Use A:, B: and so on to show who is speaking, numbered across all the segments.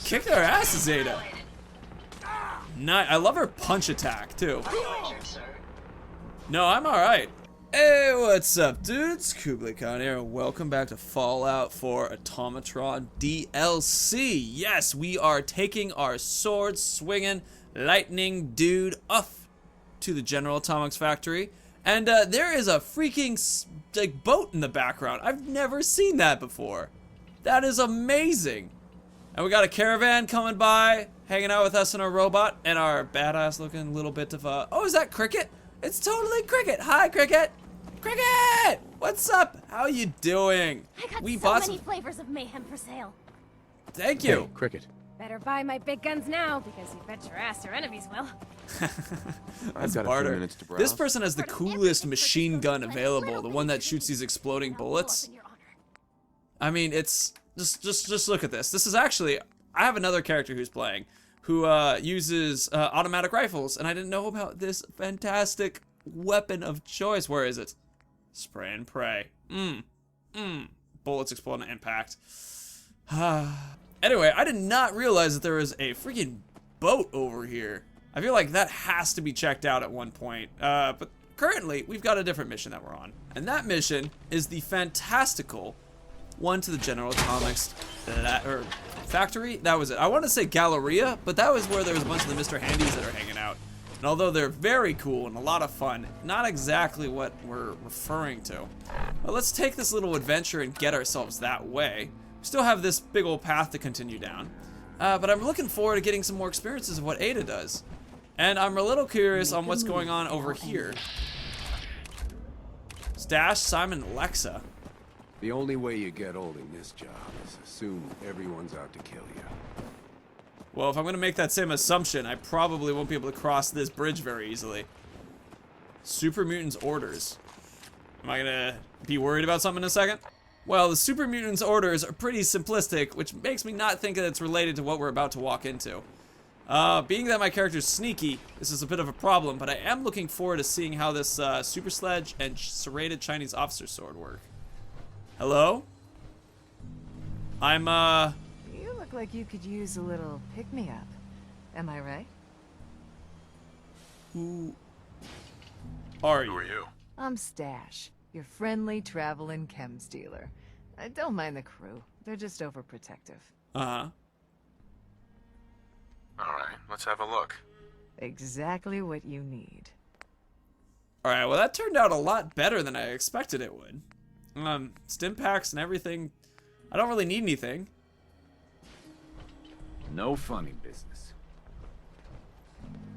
A: Kick their asses, Ada. I love her punch attack, too. No, I'm alright. Hey, what's up, dudes? Kublai Khan here. Welcome back to Fallout 4 Automatron DLC. Yes, we are taking our sword-swinging lightning dude off to the General Atomics factory. And there is a freaking boat in the background. I've never seen that before. That is amazing. And we got a caravan coming by, hanging out with us and our robot, and our badass looking little bit of oh, is that Cricket? It's totally Cricket. Hi, Cricket. Cricket! What's up? How you doing?
B: I got
A: We
B: so
A: bought
B: many flavors of mayhem for sale.
A: Thank you.
C: Hey, Cricket.
B: Better buy my big guns now, because you bet your ass your enemies will.
A: That's
C: got a few
A: barter.
C: minutes to browse.
A: This person has the coolest machine gun available, the one that shoots these exploding bullets. I mean, it's just look at this. This is actually, I have another character who's playing who uses automatic rifles, and I didn't know about this fantastic weapon of choice. Where is it? Spray and pray. Bullets explode on impact. Anyway, I did not realize that there was a freaking boat over here. I feel like that has to be checked out at one point. But currently, we've got a different mission that we're on. And that mission is the fantastical one to the General Atomics factory. That was it. I want to say Galleria, but that was where there was a bunch of the Mr. Handies that are hanging out. And although they're very cool and a lot of fun, not exactly what we're referring to. Well, let's take this little adventure and get ourselves that way. We still have this big old path to continue down. But I'm looking forward to getting some more experiences of what Ada does. And I'm a little curious on what's going on over here. Stash, Simon, Alexa.
C: The only way you get old in this job is assume everyone's out to kill you.
A: Well, if I'm gonna make that same assumption, I probably won't be able to cross this bridge very easily. Super Mutants orders. Am I gonna be worried about something in a second? Well, the Super Mutants orders are pretty simplistic, which makes me not think that it's related to what we're about to walk into. Being that my character's sneaky, this is a bit of a problem, but I am looking forward to seeing how this Super Sledge and serrated Chinese officer sword work. Hello?
D: You look like you could use a little pick-me-up. Am I right?
A: Who are you?
E: Who are you?
D: I'm Stash, your friendly traveling chems dealer. I don't mind the crew. They're just overprotective.
A: Uh-huh.
E: Alright, let's have a look.
D: Exactly what you need.
A: Alright, well that turned out a lot better than I expected it would. Stim packs and everything. I don't really need anything.
F: No funny business.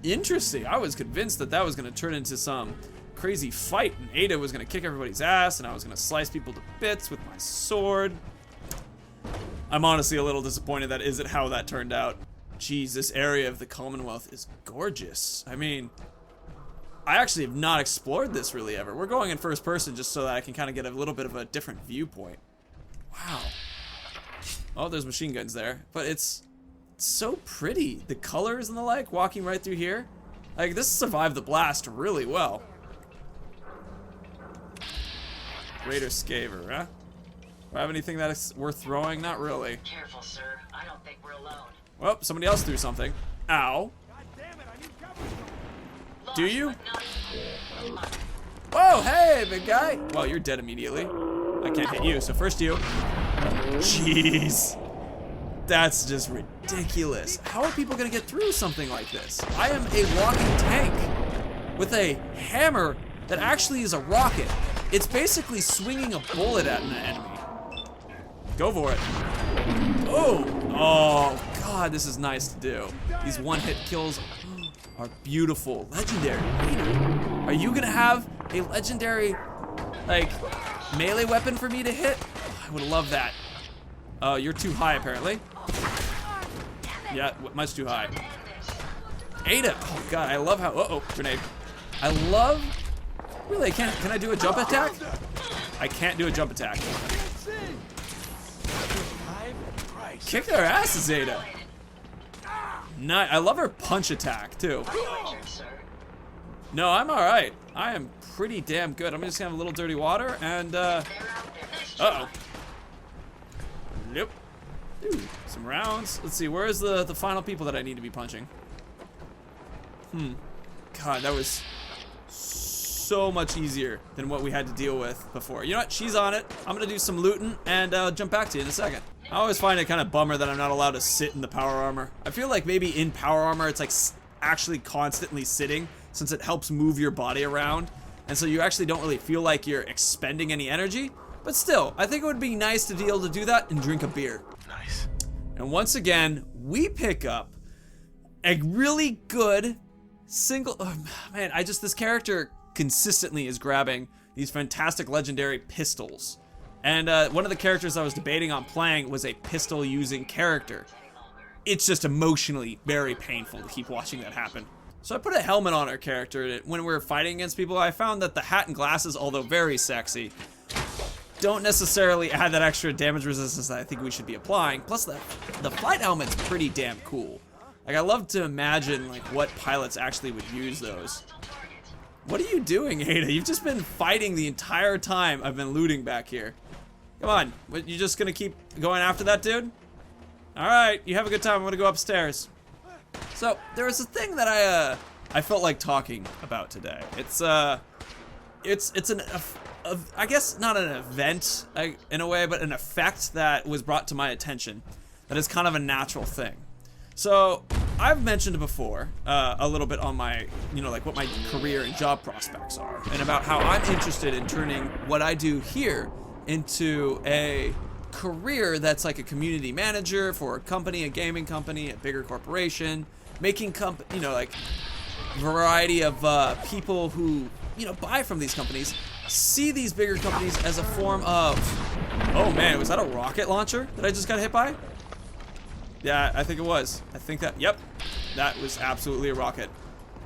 A: Interesting. I was convinced that that was going to turn into some crazy fight and Ada was going to kick everybody's ass and I was going to slice people to bits with my sword. I'm honestly a little disappointed that isn't how that turned out. Jeez, this area of the Commonwealth is gorgeous. I mean, I actually have not explored this really ever. We're going in first person just so that I can kind of get a little bit of a different viewpoint. Wow. Oh, there's machine guns there. But it's so pretty. The colors and the like, walking right through here. Like, this survived the blast really well. Raider Scaver, huh? Do I have anything that is worth throwing? Not really.
G: Careful, sir. I don't think we're alone.
A: Well, somebody else threw something. Ow. Do you? Whoa, hey, big guy. Well, you're dead immediately. I can't hit you, so first you. Jeez. That's just ridiculous. How are people gonna get through something like this? I am a walking tank with a hammer that actually is a rocket. It's basically swinging a bullet at an enemy. Go for it. Oh, oh God, this is nice to do. These one-hit kills are beautiful. Legendary. Are you gonna have a legendary, like, melee weapon for me to hit? I would love that. Oh, you're too high apparently. Yeah, much too high. Ada, oh God, I love how, uh-oh, grenade. I love, really, can I do a jump attack? I can't do a jump attack. Kick their asses, Ada. I love her punch attack, too. No, I'm alright. I am pretty damn good. I'm just gonna have a little dirty water and, uh-oh. Nope. Dude, Some rounds. Let's see, where's the final people that I need to be punching? God, that was so much easier than what we had to deal with before. You know what? She's on it. I'm gonna do some looting and jump back to you in a second. I always find it kind of bummer that I'm not allowed to sit in the power armor. I feel like maybe in power armor it's like actually constantly sitting, since it helps move your body around, and so you actually don't really feel like you're expending any energy. But still, I think it would be nice to be able to do that and drink a beer.
C: Nice.
A: And once again, we pick up a really good single. Oh, man, this character consistently is grabbing these fantastic legendary pistols. And one of the characters I was debating on playing was a pistol using character. It's just emotionally very painful to keep watching that happen. So I put a helmet on our character, and when we're fighting against people, I found that the hat and glasses, although very sexy, don't necessarily add that extra damage resistance that I think we should be applying. Plus the flight helmet's pretty damn cool. Like, I love to imagine like what pilots actually would use those. What are you doing, Ada? You've just been fighting the entire time I've been looting back here. Come on, what, you just gonna keep going after that dude? Alright, you have a good time, I'm gonna go upstairs. So, there was a thing that I felt like talking about today. It's I guess not an event in a way, but an effect that was brought to my attention that is kind of a natural thing. So, I've mentioned before a little bit on my, like what my career and job prospects are, and about how I'm interested in turning what I do here into a career that's like a community manager for a company, a gaming company, a bigger corporation, making like variety of people who, buy from these companies, see these bigger companies as a form of, oh man, was that a rocket launcher that I just got hit by? Yeah, I think it was. I think that, yep, that was absolutely a rocket.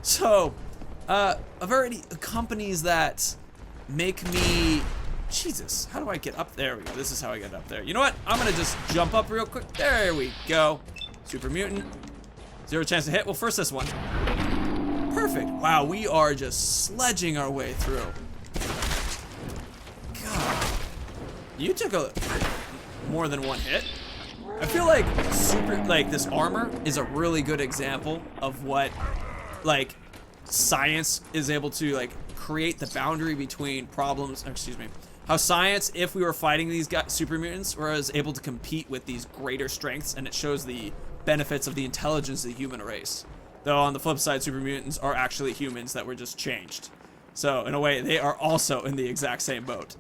A: So, a variety of companies that make me, Jesus, how do I get up there? We go. This is how I get up there. You know what? I'm gonna just jump up real quick. There we go. Super mutant. 0 chance to hit. Well, first this one. Perfect. Wow, we are just sledging our way through. God, you took more than one hit. I feel like this armor is a really good example of what like science is able to like create the boundary between problems. Excuse me. How science, if we were fighting these super mutants, was able to compete with these greater strengths, and it shows the benefits of the intelligence of the human race. Though on the flip side, super mutants are actually humans that were just changed. So in a way, they are also in the exact same boat.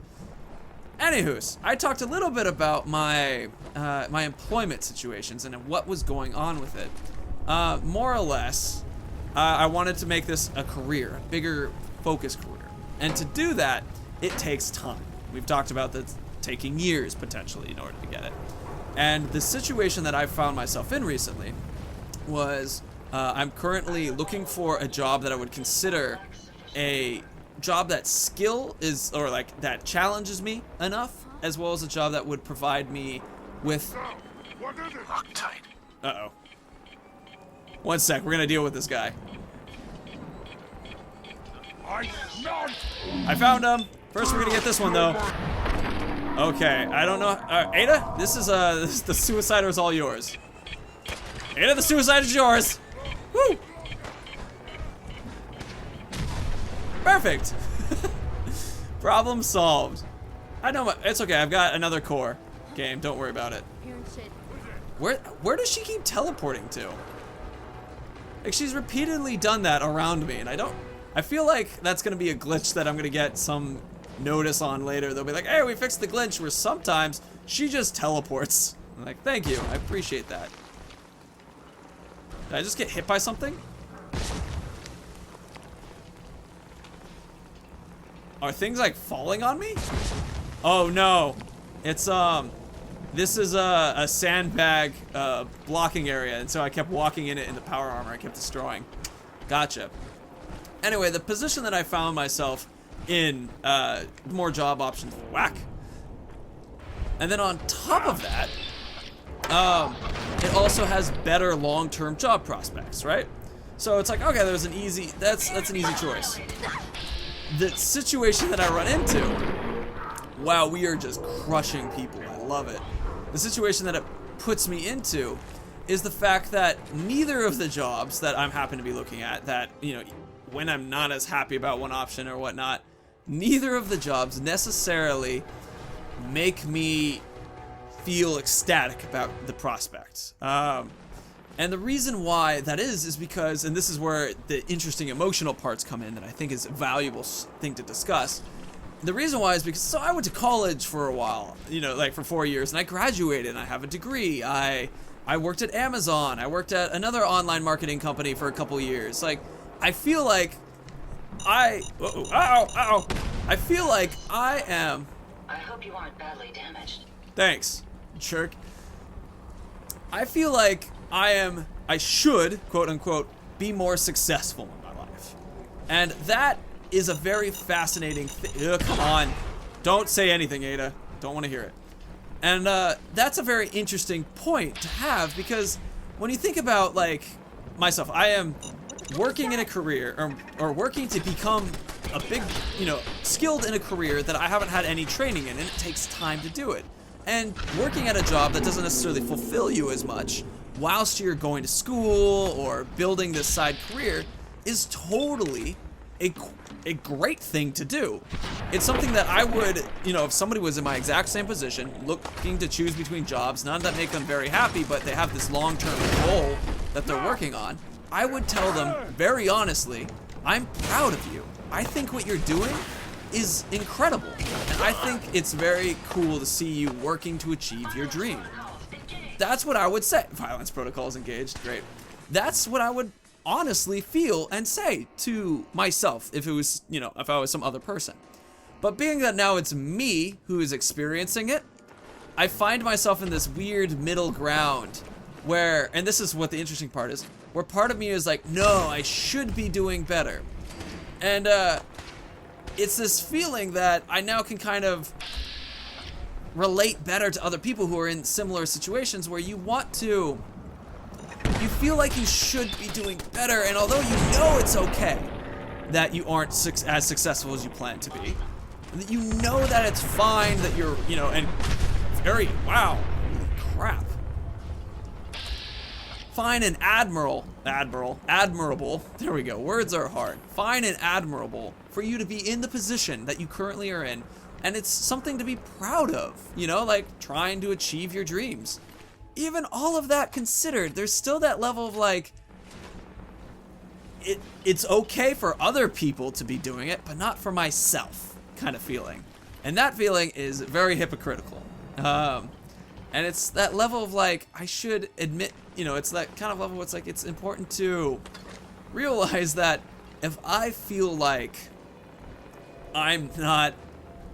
A: Anywho's, I talked a little bit about my my employment situations and what was going on with it. More or less, I wanted to make this a career, a bigger focus career. And to do that, it takes time. We've talked about this taking years, potentially, in order to get it. And the situation that I found myself in recently was I'm currently looking for a job that I would consider a job that that challenges me enough, as well as a job that would provide me with...
C: Loctite.
A: Uh-oh. One sec, we're gonna deal with this guy. I found him. First, we're gonna get this one, though. Okay, I don't know. Ada, this is the suicider is all yours. Ada, the suicide is yours. Woo! Perfect. Problem solved. I know, it's okay. I've got another core. Game, don't worry about it. Where does she keep teleporting to? Like, she's repeatedly done that around me, and I feel like that's gonna be a glitch that I'm gonna get some notice on later. They'll be like, hey, we fixed the glitch, where sometimes she just teleports. I'm like, thank you, I appreciate that. Did I just get hit by something? Are things like falling on me? Oh no, it's this is a sandbag blocking area, and so I kept walking in it in the power armor. I kept destroying. Gotcha. Anyway, the position that I found myself in, more job options. Whack. And then on top of that, it also has better long-term job prospects, right? So it's like, okay, there's an easy. That's an easy choice. The situation that I run into, wow, we are just crushing people. I love it. The situation that it puts me into is the fact that neither of the jobs that I'm happen to be looking at, that, you know, when I'm not as happy about one option or whatnot, neither of the jobs necessarily make me feel ecstatic about the prospects. And the reason why that is because, and this is where the interesting emotional parts come in that I think is a valuable thing to discuss. The reason why is because, so I went to college for a while, you know, like for 4 years, and I graduated and I have a degree. I worked at Amazon. I worked at another online marketing company for a couple years. Like, I feel like I feel like I am.
G: I hope you aren't badly damaged.
A: Thanks, jerk. I feel like I should, quote unquote, be more successful in my life. And that is a very fascinating thing. Come on. Don't say anything, Ada. Don't want to hear it. And that's a very interesting point to have, because when you think about, like, myself, I am working in a career, or working to become a big, you know, skilled in a career that I haven't had any training in, and it takes time to do it. And working at a job that doesn't necessarily fulfill you as much whilst you're going to school or building this side career is totally a great thing to do. It's something that I would, you know, if somebody was in my exact same position, looking to choose between jobs, none that make them very happy, but they have this long-term goal that they're working on, I would tell them very honestly, I'm proud of you. I think what you're doing is incredible. And I think it's very cool to see you working to achieve your dream. That's what I would say. Violence protocols engaged, great. That's what I would honestly feel and say to myself if it was, you know, if I was some other person. But being that now it's me who is experiencing it, I find myself in this weird middle ground where, and this is what the interesting part is, where part of me is like, no, I should be doing better. And it's this feeling that I now can kind of relate better to other people who are in similar situations where you want to, you feel like you should be doing better, and although you know it's okay that you aren't as successful as you plan to be, you know that it's fine that you're, you know, and very, wow, holy crap. Fine and admirable, there we go, words are hard. Fine and admirable for you to be in the position that you currently are in, and it's something to be proud of, you know, like trying to achieve your dreams. Even all of that considered, there's still that level of like, it's okay for other people to be doing it, but not for myself kind of feeling. And that feeling is very hypocritical. And it's that level of like, I should admit, you know, it's that kind of level where it's like, it's important to realize that if I feel like I'm not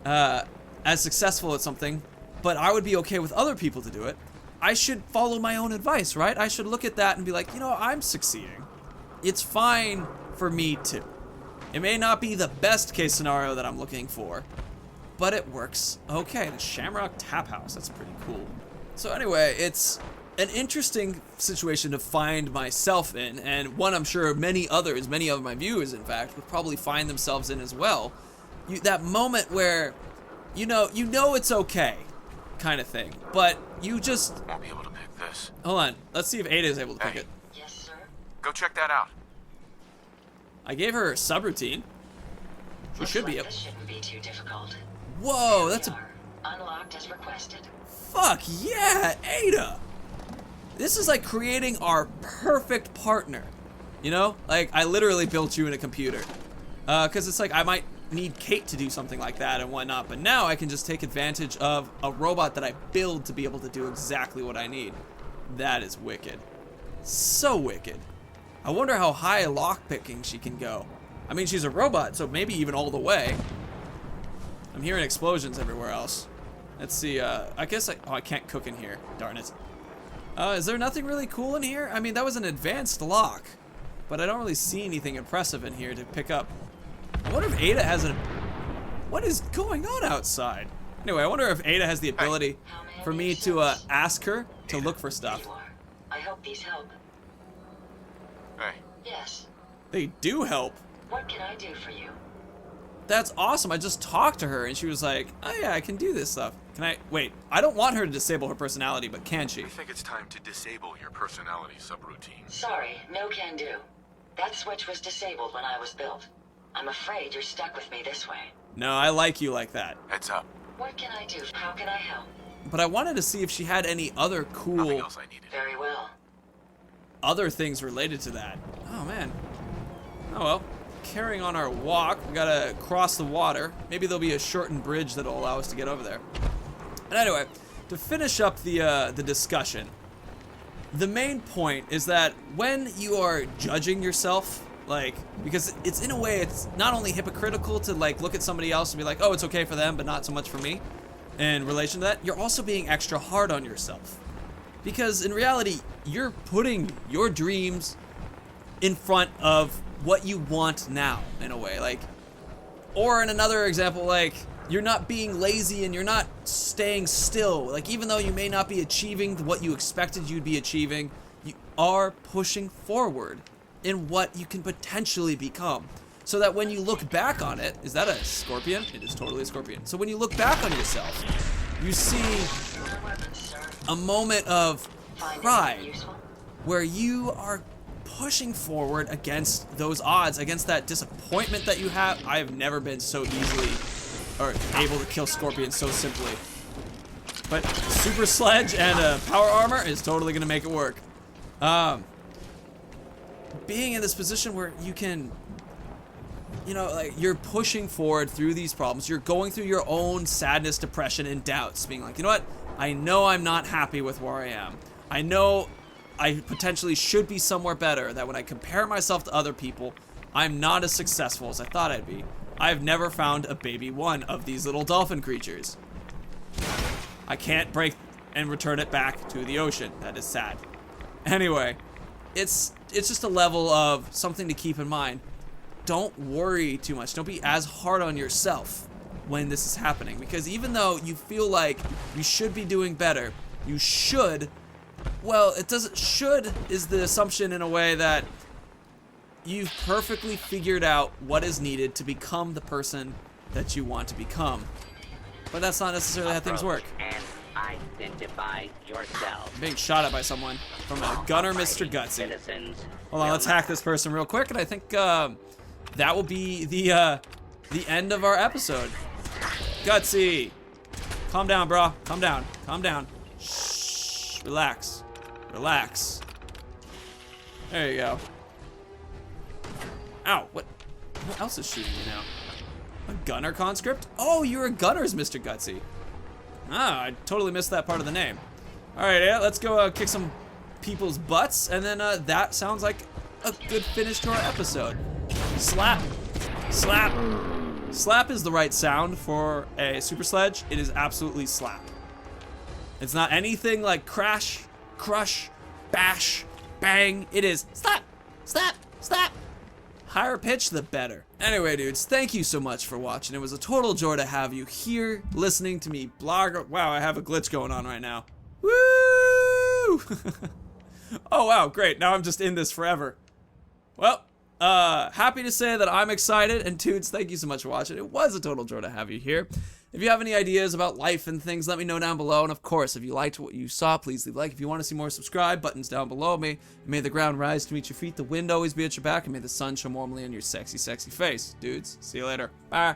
A: as successful at something, but I would be okay with other people to do it, I should follow my own advice, right? I should look at that and be like, you know, I'm succeeding. It's fine for me too. It may not be the best case scenario that I'm looking for, but it works. Okay, the Shamrock Tap House, that's pretty cool. So anyway, it's an interesting situation to find myself in, and one I'm sure many others, many of my viewers in fact, would probably find themselves in as well. That moment where, you know it's okay, kind of thing, but you just
E: Won't be able to pick this.
A: hold on. Let's see if Ada is able to pick
E: Hey.
A: it.
G: Yes, sir.
E: Go check that out.
A: I gave her a subroutine. She
G: Looks
A: should be
G: like
A: able.
G: this shouldn't be too difficult.
A: Whoa,
G: Here
A: that's
G: we
A: a
G: are, unlocked as requested.
A: fuck yeah, Ada. This is like creating our perfect partner. You know, like I literally built you in a computer. Cause it's like I might need Kate to do something like that and whatnot, but now I can just take advantage of a robot that I build to be able to do exactly what I need. That is wicked. So wicked. I wonder how high lockpicking she can go. I mean, she's a robot, so maybe even all the way. I'm hearing explosions everywhere else. Let's see, I guess I can't cook in here, darn it. Is there nothing really cool in here? I mean, that was an advanced lock, but I don't really see anything impressive in here to pick up. I wonder if Ada has what is going on outside? Anyway, I wonder if Ada has the ability for me to ask her to look for stuff.
G: You are. I hope these help.
E: Hey,
G: Yes.
A: They do help.
G: What can I do for you?
A: That's awesome. I just talked to her and she was like, oh yeah, I can do this stuff. Can I, wait, I don't want her to disable her personality, but can she?
E: I think it's time to disable your personality subroutine.
G: Sorry, no can do. That switch was disabled when I was built. I'm afraid you're stuck with me this way.
A: No, I like you like that.
E: Heads up.
G: What can I do? How can I help?
A: But I wanted to see if she had any other
E: Nothing
A: cool
E: else I needed.
G: Very well.
A: other things related to that. Oh man. Oh well. Carrying on our walk, we gotta cross the water. Maybe there'll be a shortened bridge that'll allow us to get over there. But anyway, to finish up the discussion, the main point is that when you are judging yourself, like, because it's in a way, it's not only hypocritical to like look at somebody else and be like, oh, it's okay for them, but not so much for me. In relation to that, you're also being extra hard on yourself. Because in reality, you're putting your dreams in front of what you want now, in a way. Like, or in another example, like, you're not being lazy and you're not staying still. Like, even though you may not be achieving what you expected you'd be achieving, you are pushing forward in what you can potentially become. So that when you look back on it, is that a scorpion? It is totally a scorpion. So when you look back on yourself, you see a moment of pride where you are pushing forward against those odds, against that disappointment that you have. I have never been so easily or able to kill scorpions so simply. But super sledge and power armor is totally gonna make it work. Being in this position where you can, you know, like, you're pushing forward through these problems, you're going through your own sadness, depression, and doubts, being like, you know what, I know I'm not happy with where I am. I know I potentially should be somewhere better, that when I compare myself to other people, I'm not as successful as I thought I'd be. I've never found a baby one of these little dolphin creatures. I can't break and return it back to the ocean. That is sad. Anyway, it's just a level of something to keep in mind. Don't worry too much. Don't be as hard on yourself when this is happening, because even though you feel like you should be doing better, you should, well, it doesn't, should is the assumption in a way that you've perfectly figured out what is needed to become the person that you want to become. But that's not necessarily how things work.
F: And identify yourself.
A: I'm being shot at by someone from a gunner, Mr. Gutsy.
F: Citizens.
A: Hold on, let's hack this person real quick, and I think that will be the end of our episode. Gutsy, calm down, bro. Calm down. Calm down. Shh. Relax. Relax. There you go. Ow! What else is shooting you now? A gunner conscript? Oh, you're a gunner's, Mr. Gutsy. Ah, I totally missed that part of the name. All right, yeah, let's go kick some people's butts, and then that sounds like a good finish to our episode. Slap. Slap. Slap is the right sound for a super sledge. It is absolutely slap. It's not anything like crash, crush, bash, bang. It is slap, slap, slap. Higher pitch, the better. Anyway, dudes, thank you so much for watching. It was a total joy to have you here listening to me blog. Wow, I have a glitch going on right now. Woo! Oh, wow, great. Now I'm just in this forever. Well, happy to say that I'm excited, and dudes, thank you so much for watching. It was a total joy to have you here. If you have any ideas about life and things, let me know down below. And of course, if you liked what you saw, please leave a like. If you want to see more, subscribe. Buttons down below. May the ground rise to meet your feet, the wind always be at your back, and may the sun shine warmly on your sexy, sexy face. Dudes, see you later. Bye.